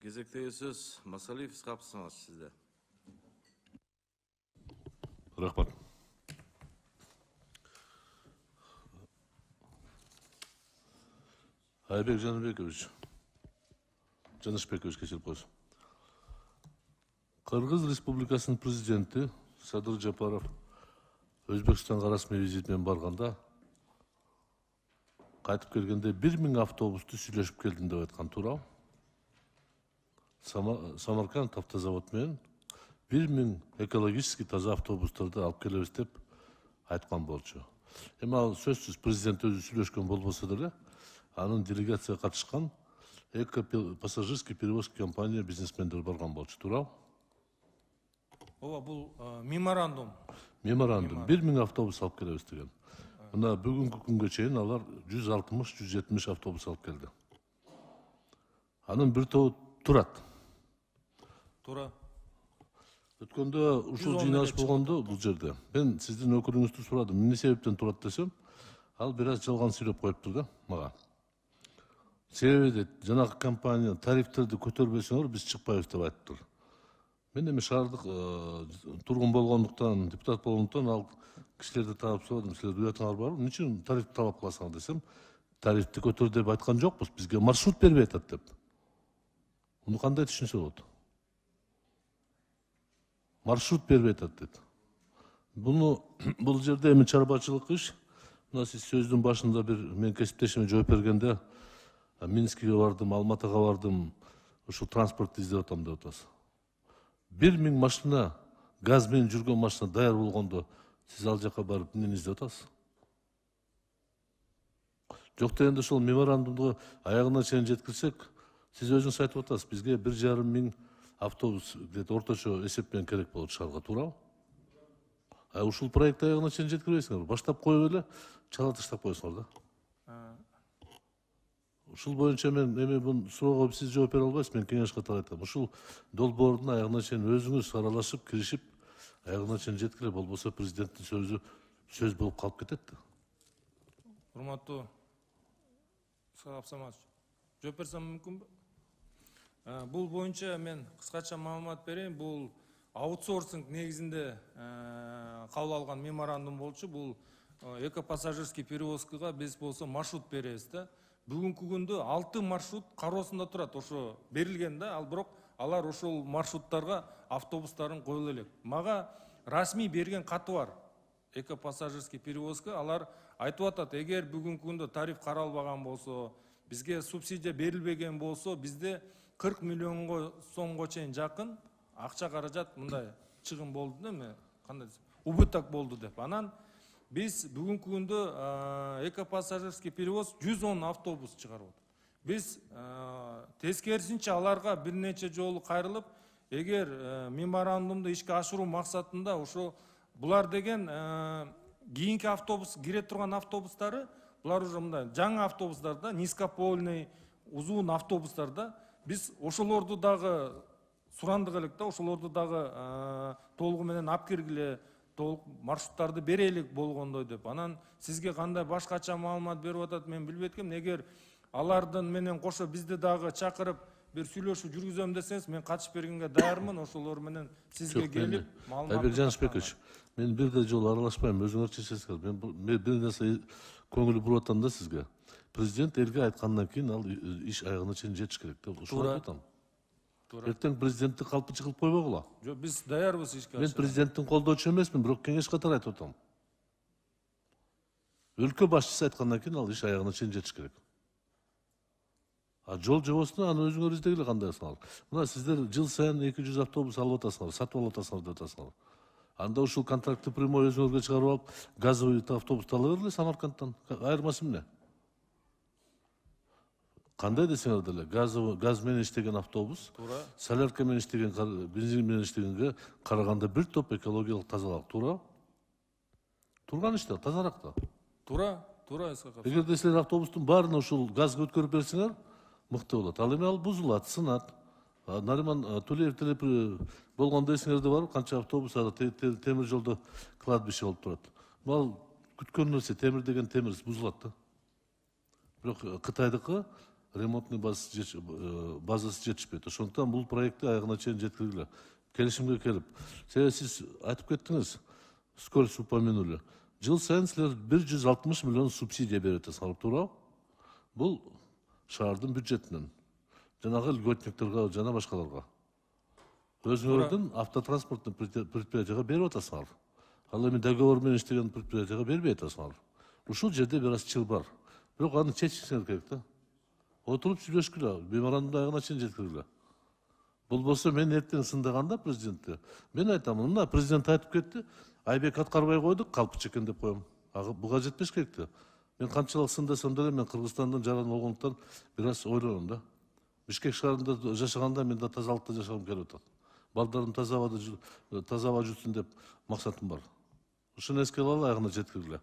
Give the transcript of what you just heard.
Кезектегі сөз Масалиев Исхак сізде. Рахмат. Айбек Жаныбекович, Жанышбекович кешіріп қойсын. Қырғыз Республикасының президенті Садыр Жапаров Өзбекстанға расми визитмен барғанда, қайтып келгенде 1000 автобусты сүйлешіп келдім деп айтқан тура. Самарканд автозаводымен 1000 экологически таза автобустарды алып келебиз деп айткан болчу. Эми ал сөзсүз президент өзү сүйлөшкөн болбосо деле, анын делегация катышкан эко-пассажирский перевозки компания бизнесмендер барган болчу, туурабы? Ооба, бул меморандум. Меморандум 1000 автобус алып келебиз деген. Мына бүгүнкү күнгө чейин алар 160-170 автобус алып келди. Анын бир тобу турат. Тура. Өткөндө ушул жыйналыш болгондо бул жерде мен сиздин өкүлүңүздү сурадым. Эмне себептен турат десем, ал бир аз жалган сүйлөп коюптур да мага. Себеби дейт, жанагы компания тарифтерди көтөрбөсөңөр биз чыкпайбыз деп айтыптыр. Мен эми шаардык тургун болгондуктан, депутат болгондуктан ал кишилерди таап сурадым. Силер уятыңар барбы? Эмне үчүн тарифти талап кыласыңар десем, тарифти көтөр деп айткан жокпуз, бизге маршрут бербей атат деп. Муну кандай түшүнсө болот? Маршрут бербей атат дейт. Бул жерде эми чарбачылык иш. Мына сиз сөздүн башында бир мен кесиптешиме жооп бергенде Минскиге бардым, Алматыга бардым, ушул транспортты издеп атам деп атасыз. 1000 машина, газ менен жүргөн машина даяр болгондо сиз ал жака барып эмнени издеп атасыз? Жок дегенде ошол меморандумду аягына чейин жеткирсек, сиз өзүңүз айтып атасыз, бизге 1,5 автобус орточо эсеппен керек болот шаарга, туурабы? Ушул проектти аягына чейин жеткирбейсиңер, баштап коюп эле чала таштап коесуңар да. Ушул боюнча мен эми бул суроого сиз жооп бере албайсыз, мен кеңеш катары айтам. Ушул долбоордун аягына чейин өзүңүз аралашып, киришип, аягына чейин жеткире, болбосо президенттин сөзү сөз болуп калып кетет да. Урматтуу Исхак Абсаматович, жооп берсем мүмкүнбү? Бул боюнча мен кыскача маалымат берейин. Бул аутсорсинг негизинде кабыл алган меморандум болчу. Бул эко-пассажирский перевозкага биз болсо маршрут беребиз да. Бүгүнкү күндө 6 маршрут кароосунда турат, ошо берилген да, ал бирок алар ошол маршруттарга автобустарын коюла элек. Мага расмий берген каты бар. Эко-пассажирский перевозка, алар айтып атат, эгер бүгүнкү күндө тариф каралбаган болсо, бизге субсидия берилбеген болсо, бизде 40 миллион сомго чейин жакын акча каражат мындай чыгым болду да, эми кандай десем, убыток болду деп. Анан биз бүгүнкү күндө эко-пассажирский перевоз 110 автобус чыгарып атат. Биз тескерисинче аларга бир нече жолу кайрылып, эгер меморандумду ишке ашыруу максатында ошо булар деген кийинки автобус кире турган автобустары, булар уже мындай жаңы автобустар да, низкопольный, узун автобустар да. Биз ошолорду дагы сурандык элек да, ошолорду дагы толугу менен алып киргиле, толук маршруттарды берелик болгондой деп. Анан сизге кандай башкача маалымат берип атат мен билбей эткем. Эгер алардын менен кошо бизди дагы чакырып бир сүйлөшүү жүргүзөм десеңиз, мен катышып бергенге даярмын. Ошолор менен сизге келип маалымат. Айбек Жанышбекович, мен бир да жолу аралашпайм, өзүңөр чечесиңер. Мен бир нерсе көңүл буруп атам да сизге. Президент элге айткандан кийин ал иш аягына чейин жетиш керек деп ушул айтам. Эртең президентти калпычы кылып койбогула. Жок, биз даярбыз ишке. Мен президенттин колдоочу эмесмин, бирок кеңеш катары айтып атам. Өлкө башчысы айткандан кийин ал иш аягына чейин жетиш керек. Жол жобосуна аны өзүңөр издегиле кандай кылсаңар. Мына сиздер жыл сайын 200 автобус алып атасыңар, сатып алып атасыңар деп атасыңар. Анда ушул контрактты прямой өзүңөргө чыгарып алып, газовый автобусту ала бергиле Самаркандтан. Айырмасы эмне? Кандай десеңер деле, газ менен иштеген автобус, солярка менен иштеген, бензин менен иштегенге караганда бир топ экологиялык тазалык, туура? Турган иште, тазараак да. Туура, Исхак. Эгер силер автобустун баарына ушул газга өткөрүп берсеңер, мыкты болот. Ал эми ал бузулат, сынат. Нариман Тулеев болгондо эсиңерде бар, канча автобус темир жолдо кладбище болуп турат. Ал күткөн нерсе, темир деген темир бузулат да. Бирок Кытайдыкы ремонтный базасы жетишпейт. Ошондуктан бул проектти аягына чейин жеткиргиле. Келишимге келип. Себеби сиз айтып кеттиңиз, скорость упомянули. Жыл сайын силер 160 миллион субсидия берет атасыңар, туурабы? Бул шаардын бюджетинен. Жанагы льготниктерге жана башкаларга. Өзүңөрдүн автотранспорттун предприятияга берип атасыңар. Ал эми договор менен иштеген предприятияга бербей атасыңар. Ушул жерде бир аз чыр бар. Бирок аны чечишиңер керек да. Отуруп сүйлөшкүлө, меморандум аягына чейин жеткиргиле. Болбосо мен эртең сындаганда президентте, мен айтам, мына президент айтып кетти, айбек аткарбай койдук, калпы чекен деп коем. Буга жетпеш керек да. Мен канчалык сындасам деле мен Кыргызстандан жаран болгондуктан бир аз ойлоном да. Бишкек шаарында жашаганда мен да тазалыкта жашагым келип атат. Балдарым таза аба жүрсүн деп максатым бар. Ушуну эске алалы, аягына жеткиргиле.